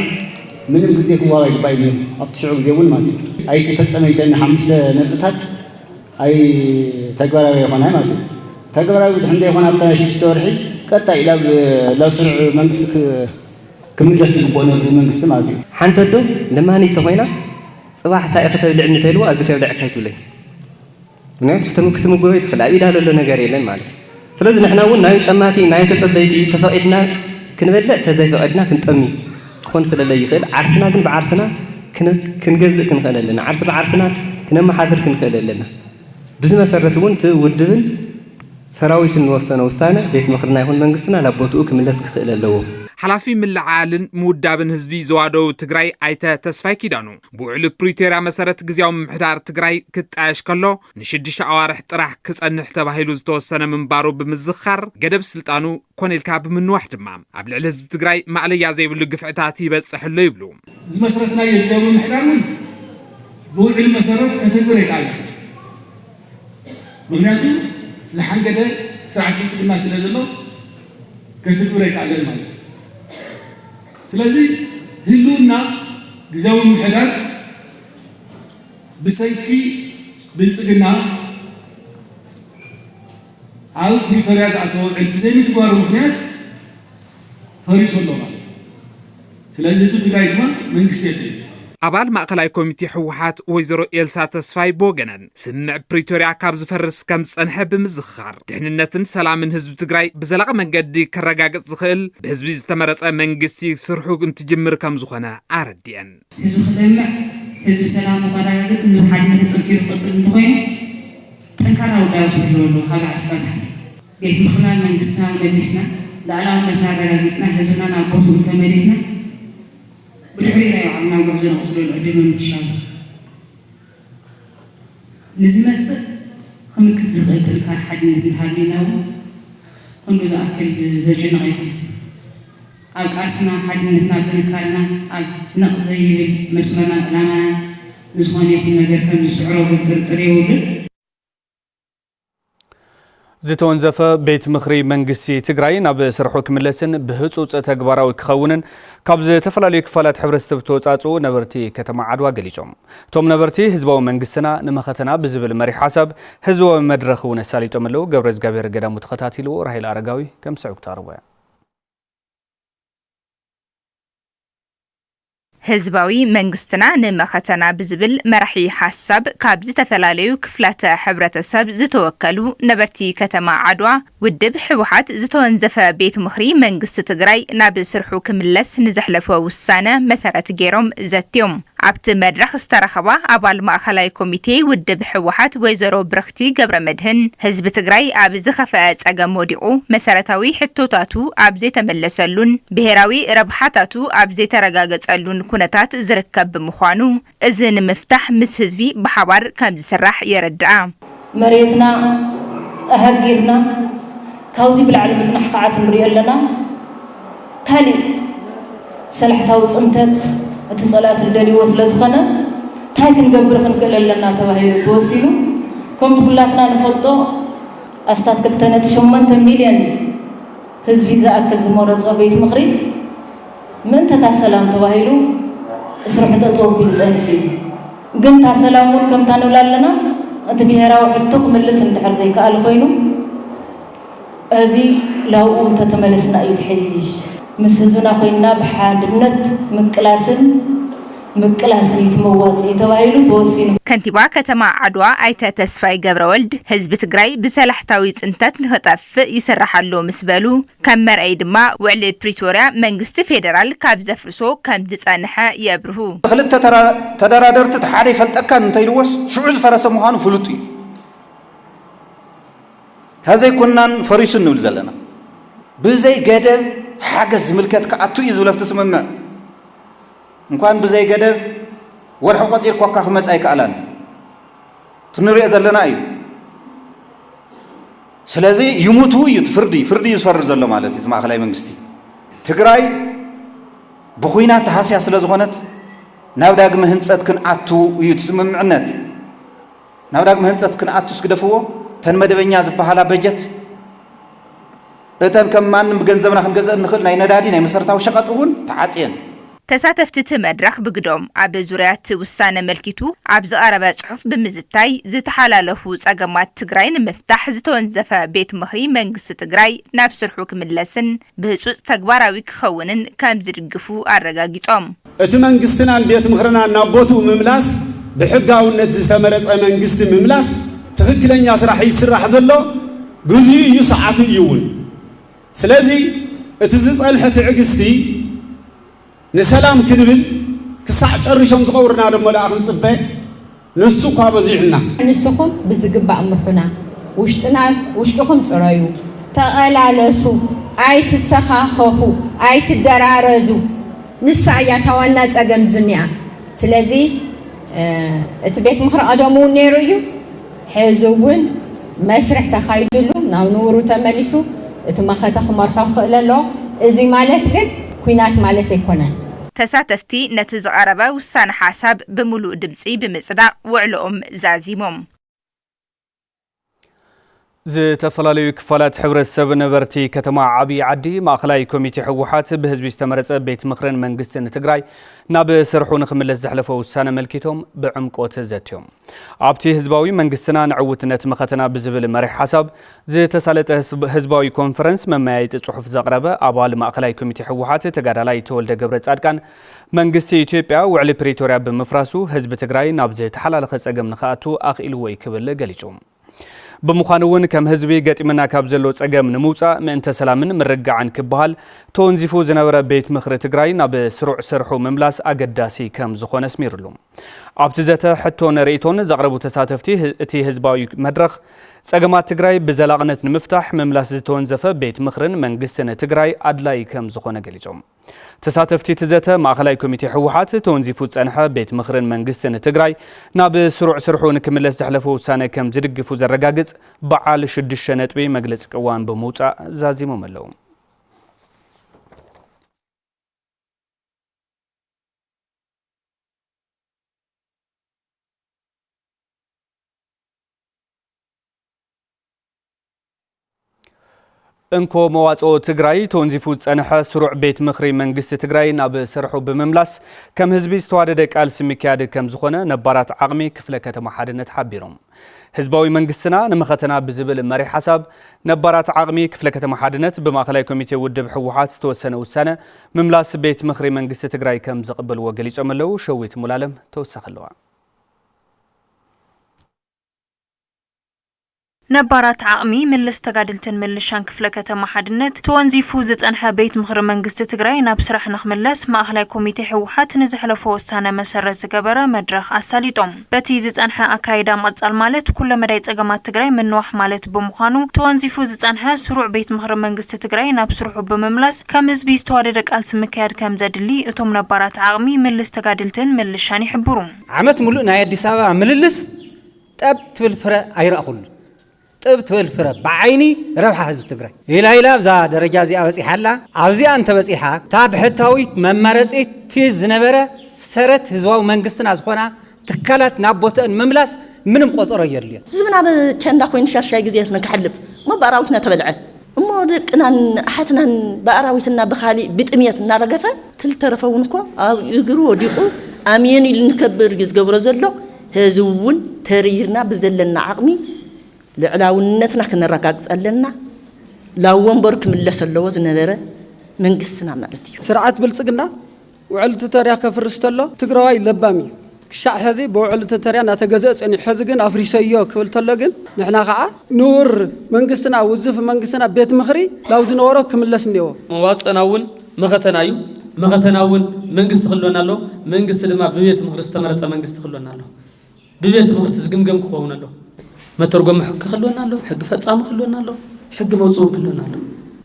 ምንም ጊዜ ክዋባ ይግባይ ነው አፍትሽዑ ጊዜ እውን ማለት ነው አይ ተፈጸመይተን 5 ነጥብታት አይ ተግባራዊ የሆነ ማለት ነው ተግባራዊ እንደ የሆነ አብታ 6 ወርሒ ቀጣይ ለስርዕ መንግስት ክምለስ ይግባው መንግስት ማለት ነው ሓንተዶ ለማኒ ተኾይና ጽባሕ ታይ ከተብልዕ እንተልዋ እዚ ከብልዕ ካይቱለይ ምክንያቱም ክትምጎይ ትኽላቢ ዳለሎ ነገር የለን ማለት ስለዚህ ንሕና እውን ናይ ጠማቲ ናይ ተጸበይቲ ተፈቂድና ክንበልዕ ተዘይፈቀድና ክንጠሚ كون سلالة يخيل عرسنا جن بعرسنا كنجز كنخللنا عرس بعرسنا كنما حاضر كنخللنا بزنا سرتون تودبن سراويت الوسنا وسانة بيت مخرنا يهون منقصنا لبوتو كملس كسئل اللو ሓላፊ ምልዓልን ምውዳብን ህዝቢ ዘዋደው ትግራይ ኣይተ ተስፋይ ኪዳኑ ብውዕል ፕሪቶሪያ መሰረት ግዚያዊ ምምሕዳር ትግራይ ክጣየሽ ከሎ ንሽድሽተ ኣዋርሕ ጥራሕ ክጸንሕ ተባሂሉ ዝተወሰነ ምንባሩ ብምዝኻር ገደብ ስልጣኑ ኮኔልካ ብምንዋሕ ድማ ኣብ ልዕሊ ህዝቢ ትግራይ ማዕለያ ዘይብሉ ግፍዕታት ይበጽሕሎ ይብሉ እዚ መሰረትና የግዚያዊ ምምሕዳር ብውዕል መሰረት ከተግብር ይቃለ ምክንያቱ ዝሓንገደ ስርዓት ብልጽግና ስለ ዘሎ ከተግብር ይቃለ ማለት ስለዚህ ህልውና ግዚያዊ ምምሕዳር ብሰይፊ ብልጽግና ኣብ ፕሪቶሪያ ዝኣተወ ውዕል ብዘይምትግባሩ ምክንያት ፈሪሱ ኣሎ ማለት ስለዚህ ህዝቢ ትግራይ ድማ መንግስቲ የለዩ አባል ማዕከላዊ ኮሚቴ ህወሓት ወይዘሮ ኤልሳ ተስፋይ ቦገነን ስምዕ ፕሪቶሪያ ካብ ዝፈርስ ከም ዝጸንሐ ብምዝኻር ድሕንነትን ሰላምን ህዝቢ ትግራይ ብዘላቂ መንገዲ ከረጋግጽ ዝኽእል ብህዝቢ ዝተመረጸ መንግስቲ ስርሑ እንትጅምር ከም ዝኾነ ኣረዲአን ህዝቢ ክለምዕ ህዝቢ ሰላም ከረጋግጽ ንሓድነት ተጠንኪሩ ቅጽል እንተኮይኑ ጠንካራ ውዳብ ክህልወሉ ካብ ዓስካር ታሕቲ ቤት ምኽናን መንግስትና መሊስና ላዕላውነትና ኣረጋጊጽና ህዝብና ናብ ቦትኡ ተመሊስና بدحرينا يعلنا وجزنا وصلوا العلم من الشام نزمت خمك تزغت الكار حد نتهالينا كل زاكل زجنا غيره عقاسنا حد نتناتن كارنا نقضي مسمنا لما نزغون يكون نجر كم يسعروا بالترطري ولا ዝተወንዘፈ ቤት ምኽሪ መንግስቲ ትግራይ ናብ ስርሑ ክምለስን ብህጹጽ ተግባራዊ ክኸውንን ካብ ዝተፈላለዩ ክፋላት ሕብረተሰብ ተወጻጽኡ ነበርቲ ከተማ ዓድዋ ገሊጾም እቶም ነበርቲ ህዝባዊ መንግስትና ንመኸተና ብዝብል መሪሕ ሓሳብ ህዝባዊ መድረኽ እውን ኣሳሊጦም ኣለዉ ገብረ እግዚአብሔር ገዳሙ ተኸታቲሉ ራሂል ኣረጋዊ ከም ሰዑ ክታርቦያ ህዝባዊ መንግስትና ንመኸተና ብዝብል መራሒ ሓሳብ ካብ ዝተፈላለዩ ክፍላተ ሕብረተሰብ ዝተወከሉ ነበርቲ ከተማ ዓድዋ ውድብ ህወሓት ዝተወንዘፈ ቤት ምኽሪ መንግስቲ ትግራይ ናብ ስርሑ ክምለስ ንዘሕለፈ ውሳነ መሰረት ገይሮም ዘትዮም ኣብቲ መድረኽ ዝተረኸባ ኣባል ማእኸላይ ኮሚቴ ውድብ ህወሓት ወይዘሮ ብርክቲ ገብረ መድህን ህዝቢ ትግራይ ኣብ ዝኸፈአ ጸገም ወዲቑ መሰረታዊ ሕቶታቱ ኣብ ዘይተመለሰሉን ብሄራዊ ረብሓታቱ ኣብ ዘይተረጋገጸሉን ኩነታት ዝርከብ ብምዃኑ እዚ ንምፍታሕ ምስ ህዝቢ ብሓባር ከም ዝስራሕ የረድኣ መሬትና ኣሃጊርና ካብዚ ብላዕሊ ምጽናሕ ከዓ ንሪኦ ኣለና ካሊእ ሰላሕታዊ ጽንተት እቲ ጸላት ልደልይዎ ስለ ዝኾነ እንታይ ክንገብር ክንክእል ኣለና ተባሂሉ ተወሲኑ ከምቲ ኩላትና ንፈልጦ ኣስታት 2.8 ሚልዮን ህዝቢ ዝኣክል ዝመረፆ ቤት ምኽሪ ምንተታ ሰላም ተባሂሉ እስርሑ ጠጠው ቢሉ ፀኒሑ እዩ ግን እታ ሰላም እውን ከምታ ንብላ ኣለና እቲ ብሄራዊ ሕቶ ክምልስ እንድሕር ዘይከኣል ኮይኑ እዚ ላብኡ እንተተመለስና እዩ ዝሕይሽ ምስ ህዝብና ኮይንና ብሓድነት ምቅላስን ይትመዋጽ የተባሂሉ ተወሲኑ ከንቲባ ከተማ ዓድዋ ኣይተ ተስፋይ ገብረወልድ ህዝቢ ትግራይ ብሰላሕታዊ ጽንተት ንኽጠፍእ ይስራሓሉ ምስ በሉ ከም መርአይ ድማ ውዕሊ ፕሪቶሪያ መንግስቲ ፌደራል ካብ ዘፍርሶ ከም ዝጸንሐ የብርሁ ክልተ ተደራደርቲ ሓደ ይፈልጠካ እንተይልወስ ሽዑ ዝፈረሰ ምዃኑ ፍሉጥ እዩ هذا كنا فريس النول زلنا بزي قدر حاجة زملكات كأتو يزول في تسمع مكان بزي قدر ورحق وزير كوكا خمس أي كألان تنوري زلنا أيو سلازي يموتوا فردي يسفر زلنا مالتي تما خلاي منجستي تقراي بخوينا تحاسي سلازغونت ناوداق مهنسات كن أتو يتسمع عنات ناوداق مهنسات كن أتو سكدفوه تن مدبنيا زبحالا بجت እተን ከም ማንም ገንዘብና ክንገዛእ ንኽእል ናይ ነዳዲ ናይ መሰረታዊ ሸቐጥ እውን ተዓጽየን ተሳተፍቲ እቲ መድረኽ ብግዶም ኣብ ዙርያት ውሳነ መልኪቱ ኣብ ዝቐረበ ጽሑፍ ብምዝታይ ዝተሓላለፉ ጸገማት ትግራይ ንምፍታሕ ዝተወንዘፈ ቤት ምኽሪ መንግስቲ ትግራይ ናብ ስርሑ ክምለስን ብህጹጽ ተግባራዊ ክኸውንን ከም ዝድግፉ ኣረጋጊጾም እቲ መንግስትናን ቤት ምኽርና ናብ ቦትኡ ምምላስ ብሕጋውነት ዝተመረጸ መንግስቲ ምምላስ ትክክለኛ ስራሕ ይስራሕ ዘሎ ግዜኡ እዩ ሰዓቱ እዩውን ስለዚ እቲ ዝጸንሐ ትዕግስቲ ንሰላም ክንብል ክሳዕ ጨርሾም ዝቐውርና ደሞ ላ ክንጽበ ንሱ እኳ በዚሕና ንስኹም ብዝግባእ ምሑና ውሽጥኹም ጽረዩ ተቐላለሱ ኣይትሰኻኸፉ ኣይትደራረዙ ንሳ እያ ታዋና ፀገም ዝኒኣ ስለዚ እቲ ቤት ምክሪ ቀደሙ ነይሩ እዩ ሕዚ እውን መስርሕ ተኻይድሉ ናብ ንውሩ ተመሊሱ እቲ መኸተ ክመርሖ ክኽእል ኣሎ እዚ ማለት ግን ኩናት ማለት ኣይኮነን ተሳተፍቲ ነቲ ዝቐረበ ውሳነ ሓሳብ ብምሉእ ድምፂ ብምጽዳቕ ውዕልኦም ዛዚሞም ዝተፈላለዩ ክፋላት ሕብረተሰብ ነበርቲ ከተማ ዓብይ ዓዲ ማእኸላይ ኮሚቴ ሕወሓት ብህዝቢ ዝተመረፀ ቤት ምክርን መንግስትን ትግራይ ናብ ስርሑ ንኽምለስ ዘሕለፈ ውሳነ መልኪቶም ብዕምቆት ዘትዮም ኣብቲ ህዝባዊ መንግስትና ንዕውትነት መኸተና ብዝብል መሪሕ ሓሳብ ዝተሳለጠ ህዝባዊ ኮንፈረንስ መመያየጢ ጽሑፍ ዘቕረበ ኣባል ማእኸላይ ኮሚቴ ሕወሓት ተጋዳላይ ተወልደ ገብረ ጻድቃን መንግስቲ ኢትዮጵያ ውዕሊ ፕሪቶሪያ ብምፍራሱ ህዝቢ ትግራይ ናብ ዝተሓላለኸ ጸገም ንኽኣቱ ኣኽኢልዎ ክብል ገሊጹ بمخانون كم هزبي قاتمنا كابزلو تسقم نموصا مئنت سلامن مرقعن كبهال تونزيفو زنورة بيت مخر تقراي ناب سرع سرحو مملاس أقداسي كم زخون اسميرلو عبتزاته حتى نريتون زغربو تساتفتي اتي هزباوي مدرخ تسقمات تقراي بزلاغنة مفتاح مملاس تونزفة بيت مخرن منقسن تقراي أدلاي كم زخون قليجوم تساتفتي تزاته ماخلاي كوميتي حوحات تونزيفو تسانحا بيت مخرن منقسن تقراي ناب سرع سرحو نكمل زحلفو سانة كم زدقفو زرقاقت بعال شدشنت بي مجلس قوان بموتا زازي مملوم انكو مواصو تግራይ تونزيفو ጸንሐ ስሩዕ ቤት ምኽሪ መንግስቲ ትግራይ ናብ ስርሑ ብምምላስ ከም ህዝቢ ዝተዋደደ ቃል ስሚካድ ከም ዝኾነ ነባራት ዓቕሚ ክፍለ ከተማ ሓድነት ሓቢሮም ህዝባዊ መንግስትና ንመኸተና ብዝብል መሪ ሓሳብ ነባራት ዓቕሚ ክፍለ ከተማ ሓድነት ብማእኸላይ ኮሚቴ ውድብ ሕወሓት ዝተወሰነ ውሳነ ምምላስ ቤት ምኽሪ መንግስቲ ትግራይ ከም ዝቕበልዎ ገሊጾም ኣለው ሸዊት ሙላለም ተወሰኸለዋ ነባራት ዓቕሚ ምልስ ተጋድልትን ምልሻን ክፍለ ከተማ ሓድነት ተወንዚፉ ዝጸንሐ ቤት ምኽሪ መንግስቲ ትግራይ ናብ ስራሕ ንኽምለስ ማእኸላይ ኮሚቴ ሕወሓት ንዝሕለፈ ውሳነ መሰረት ዝገበረ መድረኽ ኣሳሊጦም በቲ ዝጸንሐ ኣካይዳ መጻል ማለት ኩለ መዳይ ጸገማት ትግራይ ምንዋሕ ማለት ብምዃኑ ተወንዚፉ ዝጸንሐ ስሩዕ ቤት ምኽሪ መንግስቲ ትግራይ ናብ ስርሑ ብምምላስ ከም ህዝቢ ዝተዋደደ ቃልሲ ምክያድ ከም ዘድሊ እቶም ነባራት ዓቕሚ ምልስ ተጋድልትን ምልሻን ይሕብሩ ዓመት ሙሉእ ናይ አዲስ አበባ ምልልስ ጠብ ትብል ፍረ ኣይረኣኹሉ طب تبل فرا بعيني ربح حزب تجري إلى بزا درجة زي أبزي حلا أبزي أنت بزيها تاب حتوي ممارسة تيز نبرة سرت هزوا ومنجستنا زخنا تكلت نبوت مملس منهم قصر يرلي زمنا بكن داخوين شاشة جزيرة نكحلب ما بأراوتنا تبلعه ما كنا حتنا بأراوتنا بخالي بتأمية نارجفة تلترفونكوا أو يجروا ديقو أمين اللي نكبر جز قبر زلق هزون تريرنا بزلنا عقمي لعلاونتنا كنا رقاق سألنا لو ونبرك من اللي سلوا زنبرة من قصنا مالتي سرعات بلصقنا وعلت تاريخ فرشت الله تقراي لبامي كشاع هذي بوعلت تاريخ نتجزأ يعني حزقن أفريسيا قبل تلاقن نحنا قاع نور من قصنا وزف من قصنا بيت مخري لو زنوره كم اللي سنيوه مواد أناون مغتناون من قص خلونا له من قص لما ببيت مخري استمرت من قص خلونا له ببيت مخري تزقم كخونا له ما ترجم حق خلونا له حق فتسام خلونا له حق موضوع خلونا له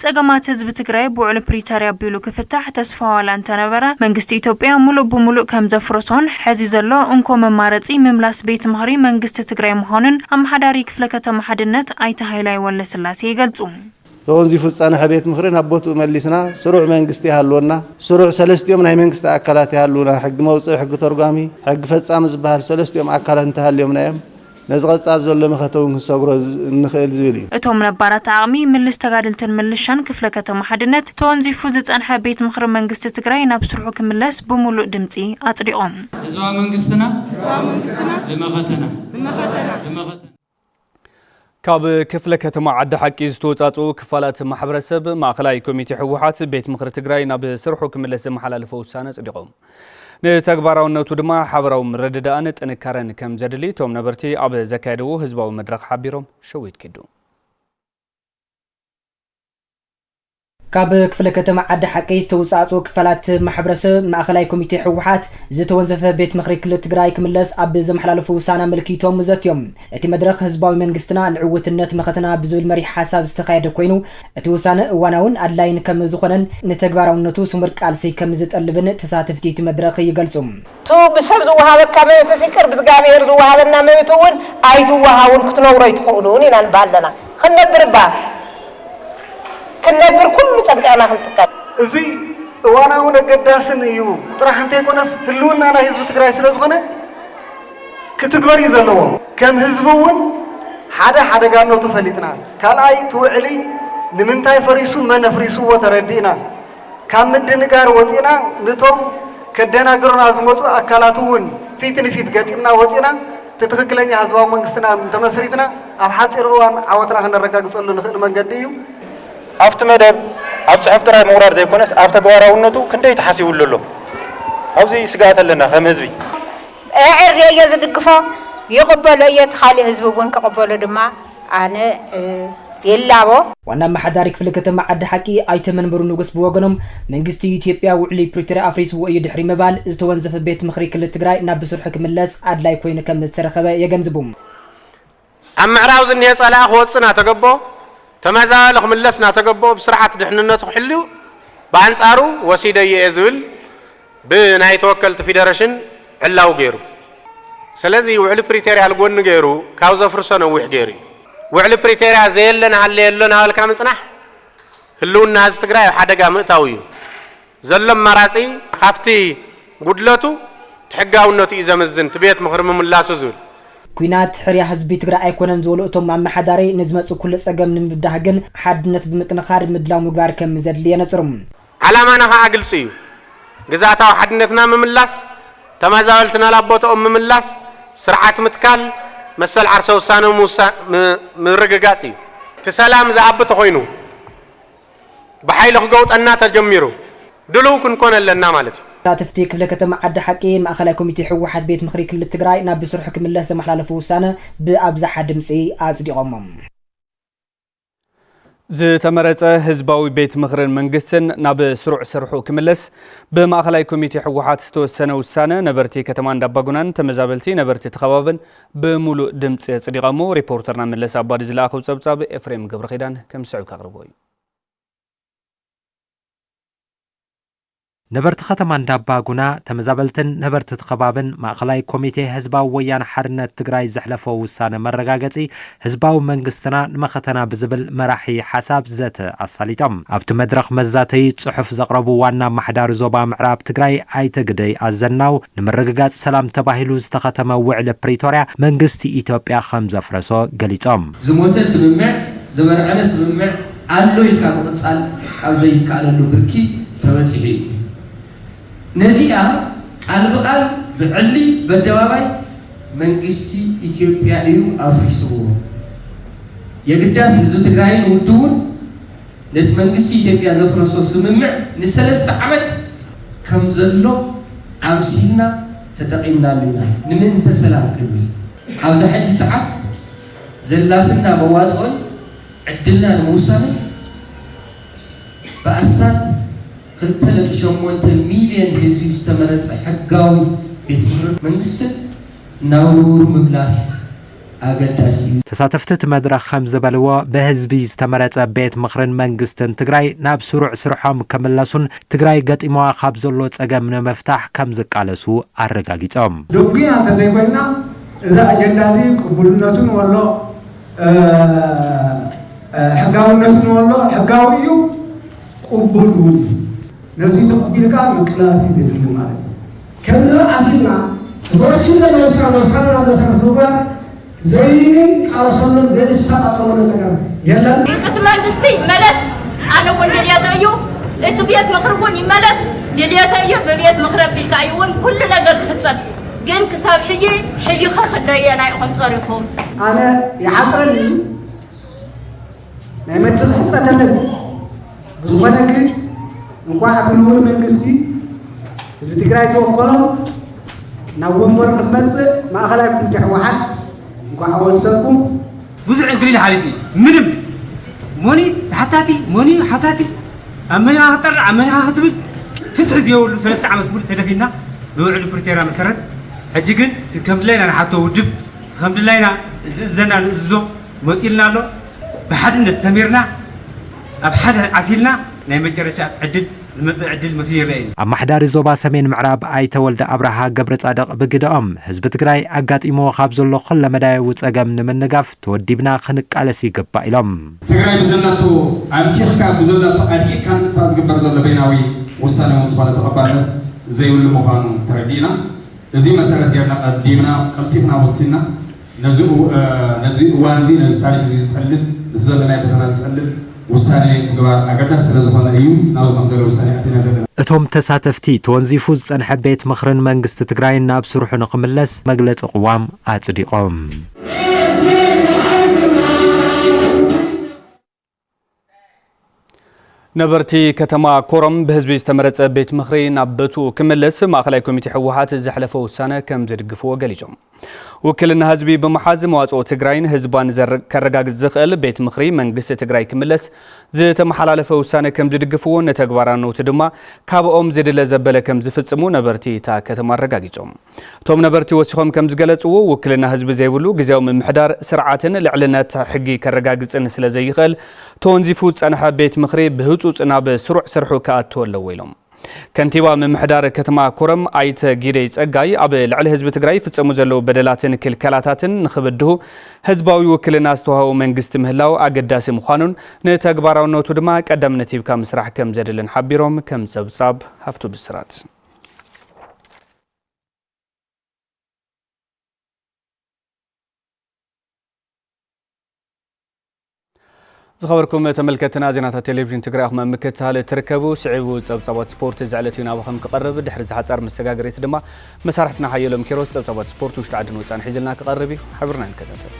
ጸገማት ህዝብ ትግራይ ብውዕል ፕሪቶሪያ ቢሉ ክፍታሕ ተስፋ ዋላ እንተነበረ መንግስቲ ኢትዮጵያ ሙሉእ ብሙሉእ ከም ዘፍርሶን ሕዚ ዘሎ እንኮ መማረጺ ምምላስ ቤት ምኽሪ መንግስቲ ትግራይ ምዃኑን ኣመሓዳሪ ክፍለ ከተማ ሓድነት ኣይተ ሃይላይ ወለስላሴ ይገልጹ ተወንዚፉ ጸንሐ ቤት ምኽሪ ናቦቱ መሊስና ስሩዕ መንግስቲ ያህልወና ስሩዕ ሰለስቲዮም ናይ መንግስቲ ኣካላት ያህልውና ሕጊ መውፅኢ ሕጊ ተርጓሚ ሕጊ ፈጻሚ ዝበሃል ሰለስቲዮም ኣካላት እንተሃልዮምና እዮም نزغصاب زول مخاتون سغرو نخيل زيلي اتوم نبارات عقمي ملس تغادلتن ملشان كفله كتما حدنت تونزيفو زصنح بيت مخر منግስት ትግራይ ናብ ስርሑ ክምለስ ብሙሉእ ድምጺ አጽዲኦም እዛው መንግስትና ለመኸተና ካብ ክፍለ ከተማ ዓዲ ሓቂ ዝተወጻጹ ክፋላት ማሕበረሰብ ማእኸላይ ኮሚቴ ሕወሓት ቤት ምኽሪ ትግራይ ናብ ስርሑ ክምለስ ዝመሓላለፈ ውሳነ ጽዲቖም ንተግባራውነቱ ድማ ሓበራዊ ምርድዳእን ጥንካረን ከም ዘድሊ ቶም ነበርቲ ኣብ ዘካየድዎ ህዝባዊ መድረኽ ሓቢሮም ሸዊት ኪዱ ካብ ክፍለ ከተማ ዓዲ ሓቂ ዝተውጻጹ ክፋላት ማሕበረሰብ ማእኸላይ ኮሚቴ ሕወሓት ዝተወንዘፈ ቤት ምክሪ ክልል ትግራይ ክምለስ ኣብ ዘመሓላለፉ ውሳነ መልኪቶም ዘትዮም እቲ መድረኽ ህዝባዊ መንግስትና ንዕውትነት መኸተና ብዝብል መሪሕ ሓሳብ ዝተኻየደ ኮይኑ እቲ ውሳነ እዋናውን ኣድላይን ከም ዝኾነን ንተግባራውነቱ ስሙር ቃልሲ ከም ዝጠልብን ተሳተፍቲ እቲ መድረኽ ይገልጹ ቱ ብሰብ ዝወሃበካ መብት ሲቅር ብዝጋብሔር ዝወሃበና መብት እውን ኣይትወሃውን ክትነብሮ ይትኽእሉን ኢና ንባለና ክንነብርባ كنبر كل تبعنا خلطك. زي وانا هنا قداسن يو ترى حنتي كونس هلونا على هزب تقرأي سلسخنا كتقبري زلوا كم هزبون حدا قامنا تفلتنا كلاي توعلي لمن تاي فريسو ما نفريسو وتردينا كم مدن قار وزينا نتوم كدنا قرنا زموت أكلاتون فيتني فيت قدنا وزينا تتخكلني هزوا من سنا تمسريتنا أبحث إروان عوضنا هنا رجع قصلنا نخدم من قديو أفت مدب أفت حفتر مورد زي كونس أفت جوارا ونتو كنده يتحسي وللو أوزي سقات لنا هم هزبي أعرف يا زد القفا يقبل أي تخالي هزبون كقبل دماء أنا يلعبو وانا محدارك في الكتمة عد حكي ايتمن برونوغس بوغنم منجستي إثيوبيا وعلي بريتوريا أفريس وأيد حري مبال ازتوانزف بيت مخري كل تجراي نابسور حكم اللاس عد لا يكون كم استرخبا يجنزبهم أما عراوز الناس على أخواتنا تقبو تمازال خملسنا تقبو بسرعة دحننا تحلو بعنصارو وسيدة يزول بناي توكلت فيدريشن علاو غيرو سلازي وعلى بريتيريا القون غيرو كاوزا فرسنا وح غيري وعلى بريتيريا زيلنا عليلنا هالكام صنح هلو الناس تقراي حدقا مئتاوي زلم مراسي خافتي قدلتو تحقاونتو إذا مزن تبيت مخرم من الله سزول كوينات حريا حزبي تقرأ أيكونن زولو أتوم مع محداري نزمت كل سجم من بدهجن حدنت بمتنخار مدلاو مجار كم زدلي نصرم على ما أنا هاقل سيو جزاته حدنتنا مملاس تمازالتنا لابوتو مملاس سرعة متكال مسال عرسو سانو موسى مرققاسي تسلام زعبت خوينو بحيلخ قوت أننا تجميرو دلو كن لنا مالتي تفتي كفل كتم عد حكي مأخلا كوميتي حوحات بيت مخري كل التجراي ناب بسرح حكم الله سمح له فوسانة بأبزح دمسي أزدي غمم ዝተመረፀ ህዝባዊ ቤት ምኽርን መንግስትን ናብ ስሩዕ ስርሑ ክምለስ ብማእኸላይ ኮሚቴ ሕወሓት ዝተወሰነ ውሳነ ነበርቲ ከተማ እንዳባጉናን ተመዛበልቲ ነበርቲ ተኸባብን ብሙሉእ ድምፂ ጽዲቐሞ ሪፖርተርና መለስ አባዲ ዝለኣኸው ጸብጻብ ኤፍሬም ገብረኺዳን ከም ስዑ ካቅርቦ እዩ ነበርቲ ከተማ እንዳባጉና ተመዛበልትን ነበርቲ ተኸባብን ማእኸላይ ኮሚቴ ህዝባዊ ወያነ ሓርነት ትግራይ ዘሕለፈ ውሳነ መረጋገፂ ህዝባዊ መንግስትና ንመኸተና ብዝብል መራሒ ሓሳብ ዘተ ኣሳሊጦም ኣብቲ መድረኽ መዛተይ ጽሑፍ ዘቕረቡ ዋና ማሕዳር ዞባ ምዕራብ ትግራይ ኣይተግደይ ኣዘናው ንምርግጋጽ ሰላም ተባሂሉ ዝተኸተመ ውዕሊ ፕሪቶርያ መንግስቲ ኢትዮጵያ ከም ዘፍረሶ ገሊጾም ዝሞተ ስምምዕ ዘበርዐነ ስምምዕ ኣሎ ኢልካ ብቕጻል ኣብ ዘይከኣለሉ ብርኪ ተበፂሑ እዩ نزيئة قلب قلب بعلي بالدوابي منجستي إثيوبيا إيو أفريسو يقداس زو تقراين ودون نت منجستي إثيوبيا زفرسو سممع نسلست عمد كم زلو عمسينا تتقيمنا لنا نمن تسلام كبير أو زحد ساعات زلاتنا بوازعون عدلنا الموساني بأسات قلتنا تشمونت مليون هزبي استمرت حقاوي بيت مخرج منجستن ناولور مبلاس أقداسي تساتفتت مدرخ خمسة بلوا بهزبي استمرت بيت مخرج منجستن تجراي ناب سرع سرحام كملاسون تجراي قد إموا خابزولوت أجمنا مفتاح كم زكالسو الرجاجيتهم دوقيا تزيقنا إذا أجندازي قبولناتون ولا حقاوناتون ولا حقاويو قبولون نزيد تقبل كامل كلاسي زيدلو مالك كنا عسينا تقولشنا نوصلنا نوبر زيني على صلنا زي الساعة طولنا نقر يلا كتمان مستي ملس أنا والليات أيو إتبيات مخربون يملس لليات أيو ببيات مخرب بالكايون كل نقر ختصر جن كساب حيي خرخ الدريا أنا يخون صارفهم أنا يحصرني ما يمدل حصرة لك بزوانا كي እንኳን አትኑር መንግስቲ ህዝብ ትግራይ ተወከሎ ናወንበር ንመጽ ማእኸላይ ኮሚቴ ሕወሓት እንኳን አወሰኩም ብዙሕ እንግሊዝ ሓሊፍኒ ምንም ሞኒ ተሓታቲ ሞኒ ሓታቲ أمنا هطر أمنا هتبي فتح ديول ثلاثة عام تقول تدفينا نوعد بريتيرا مسرت حجيكن تكمل لنا حتى وجب تكمل لنا زنا زو مطيلنا له بحدنا سميرنا أبحد عسيلنا نعم جرشة عدل عدل مسير رأي. أمحدار زوبا سمين معراب أي تولد أبرها قبرت أدق بقدام حزب تግራይ أقات إمو خاب زلو خل مداي وتأقام من نقاف توديبنا خنق على سيقب إلهم تግራይ بزلناتو أنكيخ بزلناتو أنكيخ كان تفاز قبر زل بيناوي وسانة وانتوانا تقبالات زي ولو مخانو تردينا نزي مسارة قبنا قديمنا قلتفنا وصينا نزي وانزي نزي تاريخ زي تقلل زلنا يفتنا تقلل وسانة مقبال أقدس لزبان أيوم ناوزنا مزال وسانة أتنا زلنا እቶም ተሳተፍቲ ተወንዚፉ ዝጸንሐ ቤት ምኽርን መንግስቲ ትግራይ ናብ ስሩሑ ንኽምለስ መግለጺ ቅዋም ኣጽዲቖም ነበርቲ ከተማ ኮረም በህዝቢ ዝተመረጸ ቤት ምኽሪ ናብ በቱ ክምለስ ማእኸላይ ኮሚቴ ሕወሓት ዘሕለፈ ውሳነ ከም ዝድግፍዎ ገሊጾም ውክልና ህዝቢ በመሓዝ መዋጽኦ ትግራይን ህዝባን ከረጋግጽ ዝኽእል ቤት ምኽሪ መንግስቲ ትግራይ ክምለስ ዝተመሓላለፈ ውሳነ ከም ዝድግፍዎ ነተግባራነቱ ድማ ካብኦም ዝድለ ዘበለ ከም ዝፍጽሙ ነበርቲ እታ ከተማ አረጋጊጾም እቶም ነበርቲ ወሲኾም ከም ዝገለጽዎ ውክልና ህዝቢ ዘይብሉ ግዜያዊ ምምሕዳር ስርዓትን ልዕልነት ሕጊ ከረጋግጽን ስለ ዘይኽእል ተወንዚፉ ጸንሐ ቤት ምኽሪ ብህጹጽ ናብ ስሩዕ ስርሑ ከኣትዎ ኣለዎ ኢሎም ከንቲባ ምምሕዳር ከተማ ኮረም ኣይተ ጊደይ ጸጋይ ኣብ ልዕሊ ህዝቢ ትግራይ ፍጸሙ ዘለው በደላትን ክልከላታትን ንኽብድሁ ህዝባዊ ውክልና ዝተዋህቦ መንግስቲ ምህላው ኣገዳሲ ምዃኑን ንተግባራውነቱ ድማ ቀዳምነት ሂብካ ምስራሕ ከም ዘድልን ሓቢሮም ከም ሰብሳብ ሃፍቱ ብስራት زخبركم تملكتنا زينات التلفزيون تقرأ أخم مكتها لتركبوا سعيبوا تصبصبات سبورت زعلتينا وخم كقرب دحر زحات صار مسجاجريت دما مسارحتنا حيلهم كيروس تصبصبات سبورت وش تعدنا وتسان حيزلنا كقربي حبرنا نكتاتل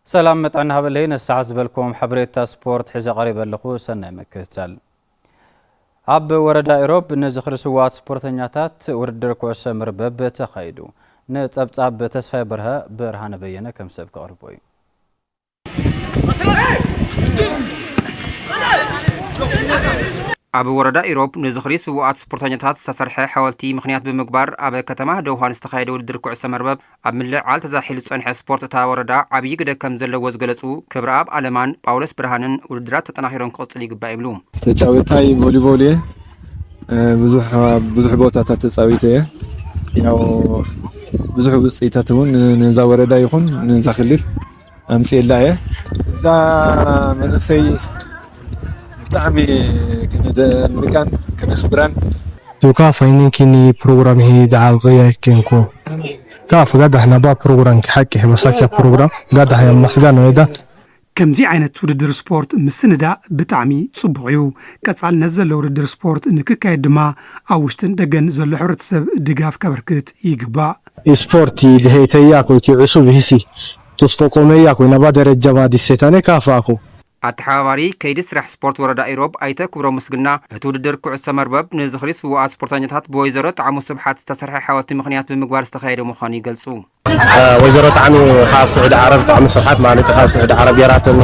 سلام متعنا هبلين الساعة زبلكم حبريت سبورت حيزة قريبة لخو سنة مكتال عب وردا إيروب نزخر سوات سبورتنياتات وردركو السمر بب تخيدو نتصبصب بتسفاي برهان بينه كم سبق قربوي أب وردا إيروب نزخري سوات سبورتانياتات تسرح حوالتي مخنيات بمقبار أب كتمه دوهان استخايدو ودركو عسمربب أب ملع عال تزاحيل صنح سبورت تا وردا عبي قد كم زل وزغلصو كبر أب ألمان باولس برهانن ودرات تطناخيرون قصلي قبا يبلوم تچاوتاي فوليبولي بزح بوتات تصاويته ያው ብዙሕ ውጽኢታት እውን ነዛ ወረዳ ይኹን ነዛ ክልል ኣምፅኤላየ እዛ መንእሰይ ብጣዕሚ ክንደምቃን ክነኽብራን توكا فاينين كيني بروغرام هي دعاقية كينكو كاف قاعد احنا با بروغرام كحكي مساكيا بروغرام قاعد احنا مسجان ويدا كمزي عينت ودر سبورت مسندا بتعمي صبعيو كتصال نزل ودر سبورت نككايد ما اوشتن دغن زل حرتسب دغاف كبركت يغبا سبورتي دهيتياكو كي عصب هسي تسقومياكو نبا درجه ما ديستاني كافاكو التحاوري كيد سرح سبورت وردا إيروب أيتا كبرو مسجنا هتودر كعس مربب نزخريس وعاء سبورتانيات بويزرات عمو سبحات تسرح حوالي مخنيات بمقبار استخير مخاني جلسو وزارة عنو خاف سعود عرب تعمل صفحات معناتها خاف سعود عرب يراتن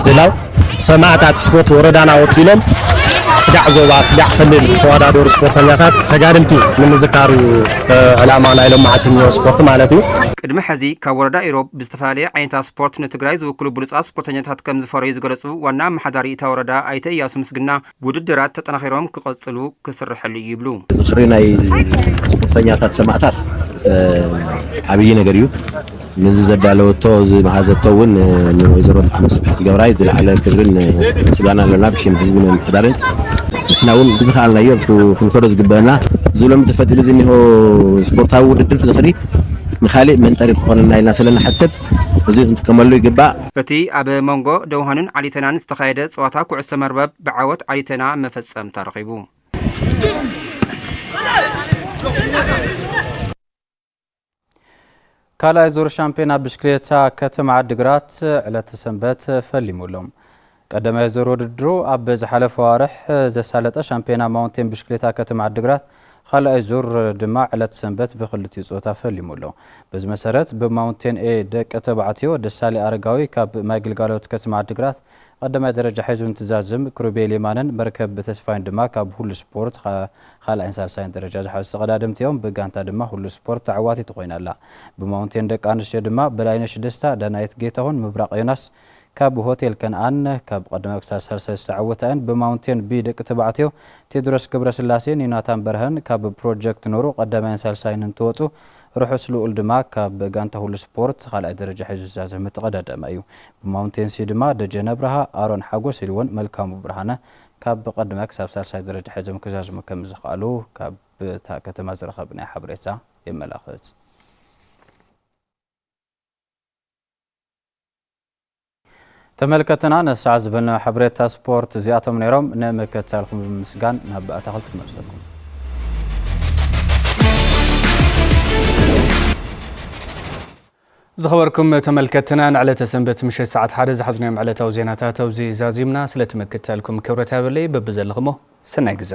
دلاو سماعات سبورت وردانا وطيلهم سدع زوبا سدع خلل سوادا دور سبورتانيات تقارلتي من ذكارو علامة لهم معتنيو سبورت معناتو قدم حزي كوردا إيروب باستفالي عينتا سبورت نتقرايز وكل بلوصات سبورتانيات كم زفاريز قرصو وانا محضاري توردا ايتا ياسو مسجنا وددرات تطناخيرهم كقصلو كسرح اللي يبلو زخرينا سبورتانيات سماعات عبي نغريو نزي زدالوتو زي محازتون وزارة عمو سبحات قبراي زي على كبرن سبانا لنا بشي حزبنا محضارين احنا ون بزخالنا يوم كنكروز قبانا زولم تفتلو زي هو سبورتاو وددر زخري مخالي من طريق خوننا إلنا سلنا حسب وزي انت كمالو يقبع فتي أب مونغو دوهانن عليتنان استخايدة صواتا كعس مربب بعوات عليتنا مفسم ترغيبو كالا يزور شامبينا بشكليتا كتم عدقرات على تسنبات فاليمولهم قدم يزور ودرو أب زحالة فوارح زي سالتا شامبينا ماونتين بشكليتا كتم عدقرات ካልኣይ ዙር ድማ ዕለት ሰንበት ብክልቲኡ ጾታ ፈሊሙ ኣሎ በዚ መሰረት ብማውንቴን ኤ ደቂ ተባዕትዮ ደሳሌ አረጋዊ ካብ ማይ ግልጋሎት ከተማ ዓዲግራት ቀዳማይ ደረጃ ሒዙ እንትዛዝም ክሩቤል የማንን መርከብ ተስፋይን ድማ ካብ ሁሉ ስፖርት ካልኣይን ሳልሳይን ደረጃ ዝሓዙ ተቀዳድምቲ እዮም ብጋንታ ድማ ሁሉ ስፖርት ተዓዋቲት ኮይናላ ብማውንቴን ደቂ አንስትዮ ድማ በላይነሽ ደስታ ዳናይት ጌታሁን ምብራቅ ዮናስ ካብ ሆቴል ከነአን ካብ ቀዳማይ ክሳብ ሳልሳይ ዝተዓወተን ብማውንቴን ቢ ደቂ ተባዕትዮ ቴድሮስ ገብረስላሴን ዮናታን በርሀን ካብ ፕሮጀክት ኖሩ ቀዳማይን ሳልሳይን እንትወፁ ርሑስ ልኡል ድማ ካብ ጋንታ ሁሉ ስፖርት ካልኣይ ደረጃ ሒዙ ዝዛዘም ተቀዳደመ እዩ ብማውንቴን ሲ ድማ ደጀነ ብርሃ አሮን ሓጎስ ኢሉውን መልካሙ ብርሃነ ካብ ቀዳማይ ክሳብ ሳልሳይ ደረጃ ሒዞም ክዛዝሙ ከም ዝኽኣሉ ካብ ከተማ ዝረኸብናይ ሓበሬታ የመላኽት ተመልከትና ነሳዕ ዝበልና ሓበሬታ ስፖርት እዚኣቶም ነይሮም ንመከታተልኩም ብምስጋን ናብ ኣታኽልቲ ትመርሰኩም ዝኸበርኩም ተመልከትና ንዕለተ ሰንበት ምሸት ሰዓት 1 ዝሓዝናዮም ዕለታዊ ዜናታት ኣብዚ ዛዚምና ስለተመከታተልኩም ክብረት ያበለይ በብዘለኹሞ ሰናይ ግዜ